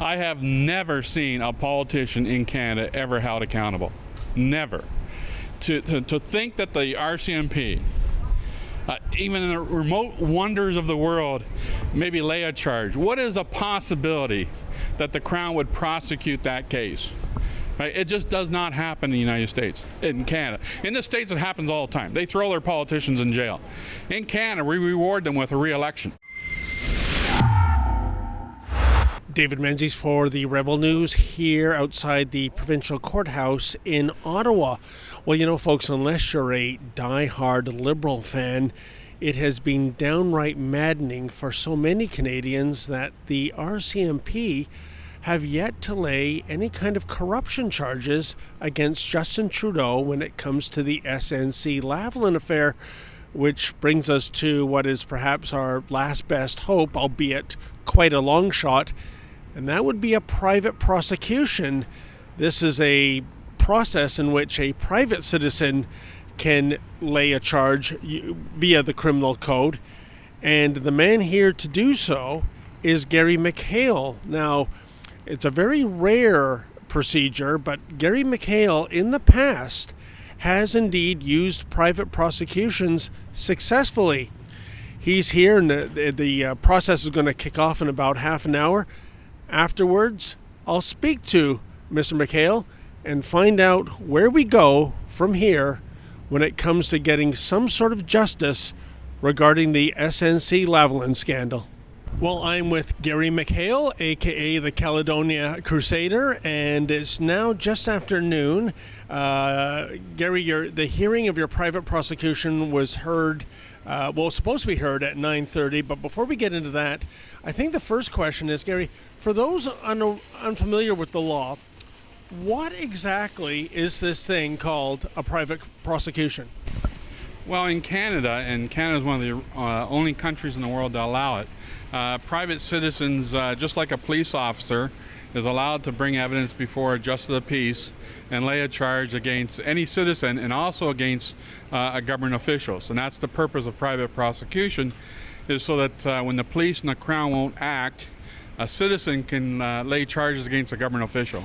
I have never seen a politician in Canada ever held accountable. Never. To think that the RCMP, even in the remote wonders of the world, maybe lay a charge. What is the possibility that the Crown would prosecute that case? Right? It just does not happen in the United States, in Canada. In the States, it happens all the time. They throw their politicians in jail. In Canada, we reward them with a re-election. David Menzies for the Rebel News here outside the provincial courthouse in Ottawa. Well, you know, folks, unless you're a die-hard Liberal fan, it has been downright maddening for so many Canadians that the RCMP have yet to lay any kind of corruption charges against Justin Trudeau when it comes to the snc-lavalin affair, which brings us to what is perhaps our last best hope, albeit quite a long shot, and that would be a private prosecution. This is a process in which a private citizen can lay a charge via the criminal code, and the man here to do so is Gary McHale. Now, it's a very rare procedure, but Gary McHale in the past has indeed used private prosecutions successfully. He's here, and the process is going to kick off in about half an hour. Afterwards, I'll speak to Mr. McHale and find out where we go from here when it comes to getting some sort of justice regarding the snc-lavalin scandal. Well, I'm with Gary McHale, aka the Caledonia Crusader, and it's now just after noon. Gary, the hearing of your private prosecution was heard, supposed to be heard at 9:30, but before we get into that, I think the first question is, Gary, for those unfamiliar with the law, what exactly is this thing called a private prosecution? Well, in Canada, and Canada is one of the only countries in the world that allow it, private citizens, just like a police officer, is allowed to bring evidence before a justice of the peace and lay a charge against any citizen and also against a government officials. And that's the purpose of private prosecution, is so that when the police and the Crown won't act, a citizen can lay charges against a government official.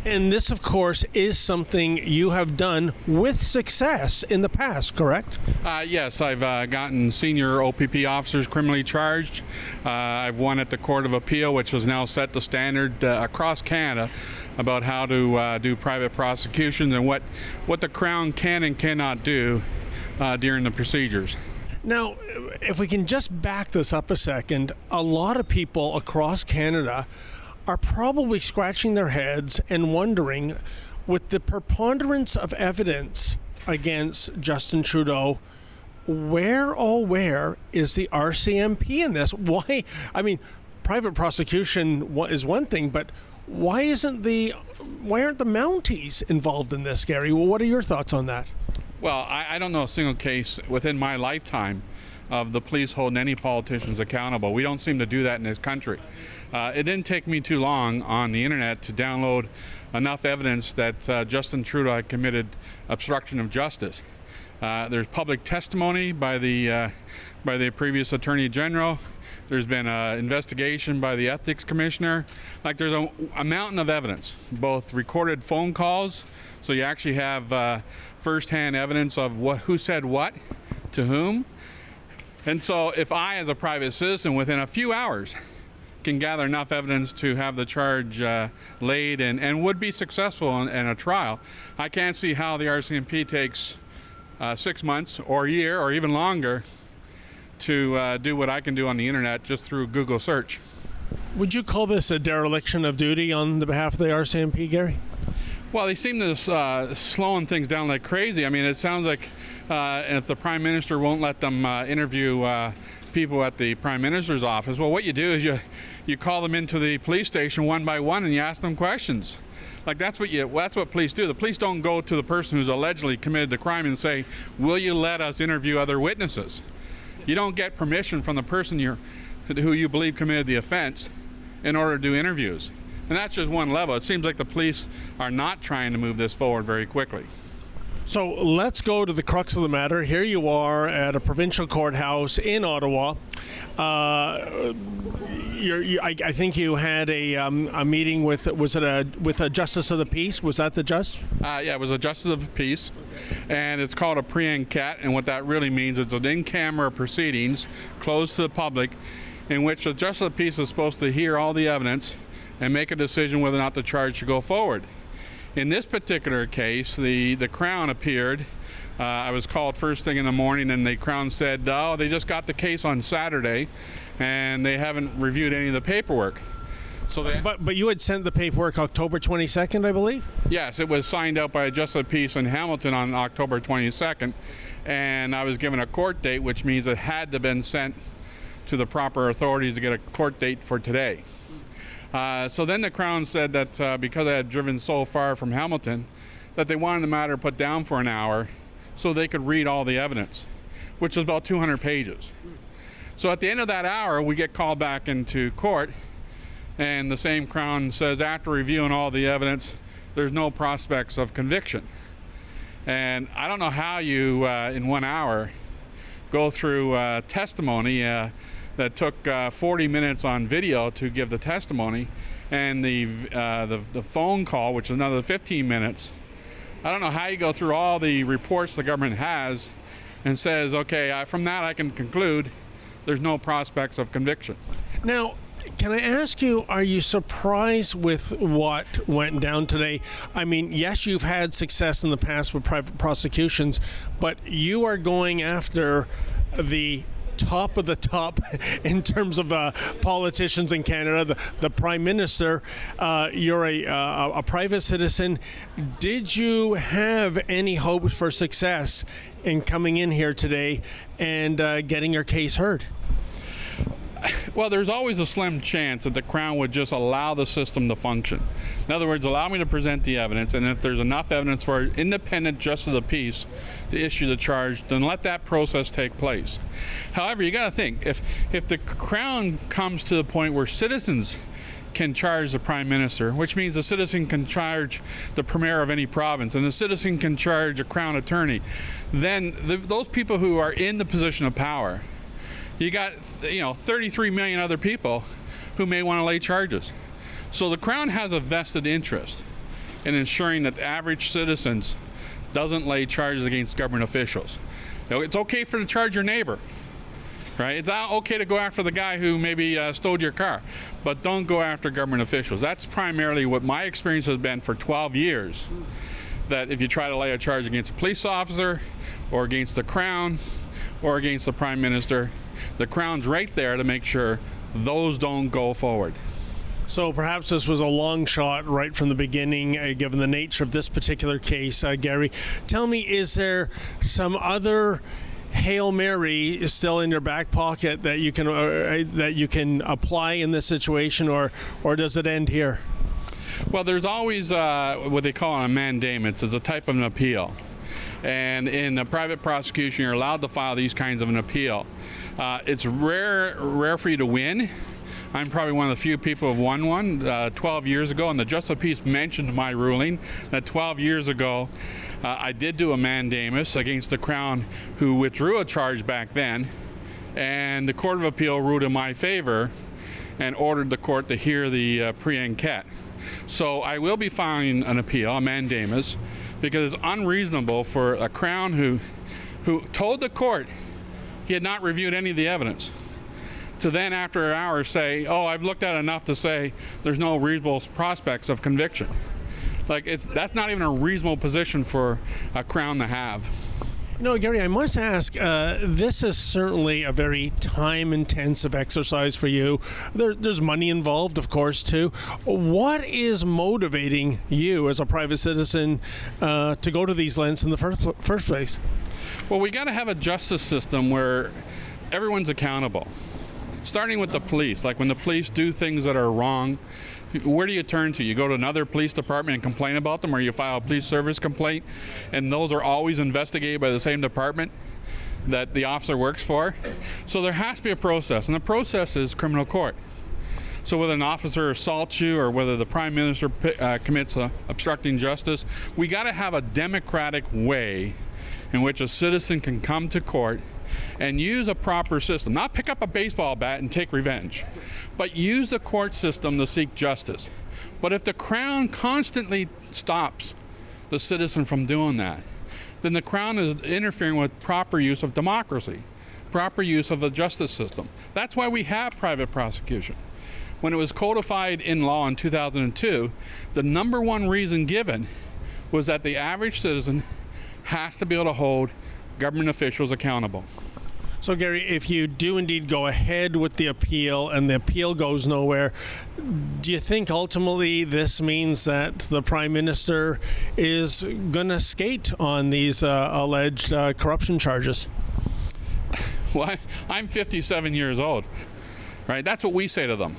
And this, of course, is something you have done with success in the past, correct? Yes, I've gotten senior OPP officers criminally charged. I've won at the Court of Appeal, which has now set the standard across Canada about how to do private prosecutions and what the Crown can and cannot do during the procedures. Now, if we can just back this up a second, a lot of people across Canada are probably scratching their heads and wondering, with the preponderance of evidence against Justin Trudeau, where is the RCMP in this? Why? I mean, private prosecution is one thing, but why aren't the Mounties involved in this, Gary? Well, what are your thoughts on that? Well, I don't know a single case within my lifetime of the police holding any politicians accountable. We don't seem to do that in this country. It didn't take me too long on the internet to download enough evidence that Justin Trudeau had committed obstruction of justice. There's public testimony by the previous Attorney General. There's been an investigation by the Ethics Commissioner. Like, there's a mountain of evidence, both recorded phone calls, so you actually have first-hand evidence of who said what to whom. And so if I, as a private citizen, within a few hours can gather enough evidence to have the charge laid and would be successful in a trial, I can't see how the RCMP takes 6 months or a year or even longer to do what I can do on the internet just through Google search. Would you call this a dereliction of duty on the behalf of the RCMP, Gary? Well, they seem to slowing things down like crazy. I mean, it sounds like if the Prime Minister won't let them interview people at the Prime Minister's office, well, what you do is you call them into the police station one by one and you ask them questions. Like, that's what police do. The police don't go to the person who's allegedly committed the crime and say, will you let us interview other witnesses? You don't get permission from the person who you believe committed the offense in order to do interviews. And that's just one level. It seems like the police are not trying to move this forward very quickly. So let's go to the crux of the matter. Here you are at a provincial courthouse in Ottawa. I think you had a meeting with, with a justice of the peace. Was that the judge? Yeah, it was a justice of the peace, and it's called a pre-enquête, and what that really means, it's an in-camera proceedings closed to the public, in which the justice of the peace is supposed to hear all the evidence and make a decision whether or not the charge should go forward. In this particular case, the Crown appeared. I was called first thing in the morning, and the Crown said, oh, they just got the case on Saturday, and they haven't reviewed any of the paperwork. So but you had sent the paperwork October 22nd, I believe? Yes, it was signed out by a justice of peace in Hamilton on October 22nd, and I was given a court date, which means it had to have been sent to the proper authorities to get a court date for today. So then the Crown said that because I had driven so far from Hamilton, that they wanted the matter put down for an hour so they could read all the evidence, which was about 200 pages. So at the end of that hour, we get called back into court, and the same Crown says, after reviewing all the evidence, there's no prospects of conviction. And I don't know how you, in 1 hour, go through testimony that took 40 minutes on video to give the testimony, and the phone call, which is another 15 minutes. I don't know how you go through all the reports the government has and says, okay, from that I can conclude there's no prospects of conviction. Now, can I ask you, are you surprised with what went down today? I mean, yes, you've had success in the past with private prosecutions, but you are going after the top of the top in terms of politicians in Canada, the Prime Minister. You're a private citizen. Did you have any hopes for success in coming in here today and getting your case heard? Well, there's always a slim chance that the Crown would just allow the system to function. In other words, allow me to present the evidence, and if there's enough evidence for an independent justice of the peace to issue the charge, then let that process take place. However, you got to think, if the Crown comes to the point where citizens can charge the Prime Minister, which means the citizen can charge the Premier of any province, and the citizen can charge a Crown attorney, then those people who are in the position of power, you got 33 million other people who may want to lay charges. So the Crown has a vested interest in ensuring that average citizens doesn't lay charges against government officials. It's okay to charge your neighbor, right? It's okay to go after the guy who maybe stole your car, but don't go after government officials. That's primarily what my experience has been for 12 years, that if you try to lay a charge against a police officer or against the Crown or against the Prime Minister, the Crown's right there to make sure those don't go forward. So perhaps this was a long shot right from the beginning, given the nature of this particular case. Gary, tell me, is there some other Hail Mary still in your back pocket that you can apply in this situation, or does it end here? Well, there's always what they call a mandamus. It's a type of an appeal. And in a private prosecution, you're allowed to file these kinds of an appeal. It's rare for you to win. I'm probably one of the few people who have won one 12 years ago, and the Justice of Peace mentioned my ruling that 12 years ago I did do a mandamus against the Crown, who withdrew a charge back then, and the Court of Appeal ruled in my favor and ordered the court to hear the pre-enquête. So I will be filing an appeal, a mandamus, because it's unreasonable for a Crown who told the court he had not reviewed any of the evidence to then after an hour say, oh, I've looked at enough to say there's no reasonable prospects of conviction. That's not even a reasonable position for a Crown to have. No, Gary, I must ask, this is certainly a very time-intensive exercise for you. There's money involved, of course, too. What is motivating you as a private citizen to go to these lengths in the first place? Well, we got to have a justice system where everyone's accountable, starting with the police. Like when the police do things that are wrong, where do you turn to? You go to another police department and complain about them, or you file a police service complaint, and those are always investigated by the same department that the officer works for. So there has to be a process, and the process is criminal court. So whether an officer assaults you or whether the Prime Minister commits obstructing justice, we got to have a democratic way in which a citizen can come to court and use a proper system, not pick up a baseball bat and take revenge, but use the court system to seek justice. But if the Crown constantly stops the citizen from doing that, then the Crown is interfering with proper use of democracy, proper use of the justice system. That's why we have private prosecution. When it was codified in law in 2002, the number one reason given was that the average citizen has to be able to hold government officials accountable. So, Gary, if you do indeed go ahead with the appeal and the appeal goes nowhere, do you think ultimately this means that the Prime Minister is going to skate on these alleged corruption charges? Well, I'm 57 years old, right? That's what we say to them.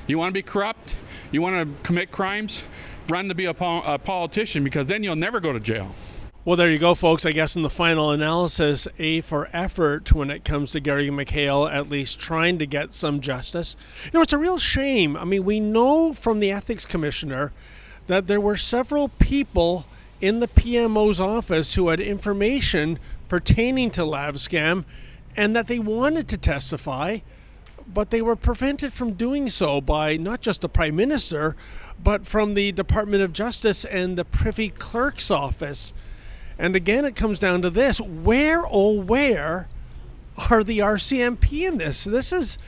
You want to be corrupt? You want to commit crimes? Run to be a politician, because then you'll never go to jail. Well, there you go, folks. I guess in the final analysis, A for effort when it comes to Gary McHale at least trying to get some justice. You know, it's a real shame. I mean, we know from the Ethics Commissioner that there were several people in the PMO's office who had information pertaining to Lavscam and that they wanted to testify, but they were prevented from doing so by not just the Prime Minister, but from the Department of Justice and the Privy Clerk's office. And again, it comes down to this: where are the RCMP in this? This is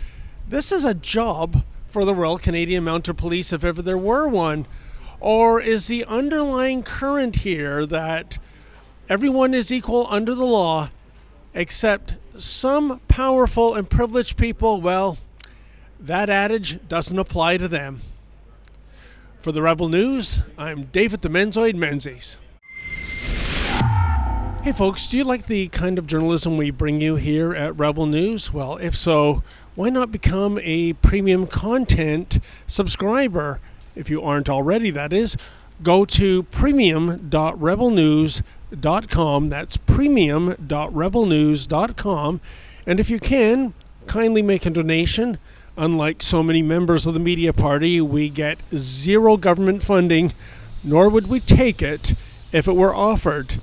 a job for the Royal Canadian Mounted Police, if ever there were one. Or is the underlying current here that everyone is equal under the law, except some powerful and privileged people? Well, that adage doesn't apply to them. For the Rebel News, I'm David the Menzoid Menzies. Hey folks, do you like the kind of journalism we bring you here at Rebel News? Well, if so, why not become a premium content subscriber? If you aren't already, that is. Go to premium.rebelnews.com. That's premium.rebelnews.com. And if you can, kindly make a donation. Unlike so many members of the media party, we get zero government funding, nor would we take it if it were offered.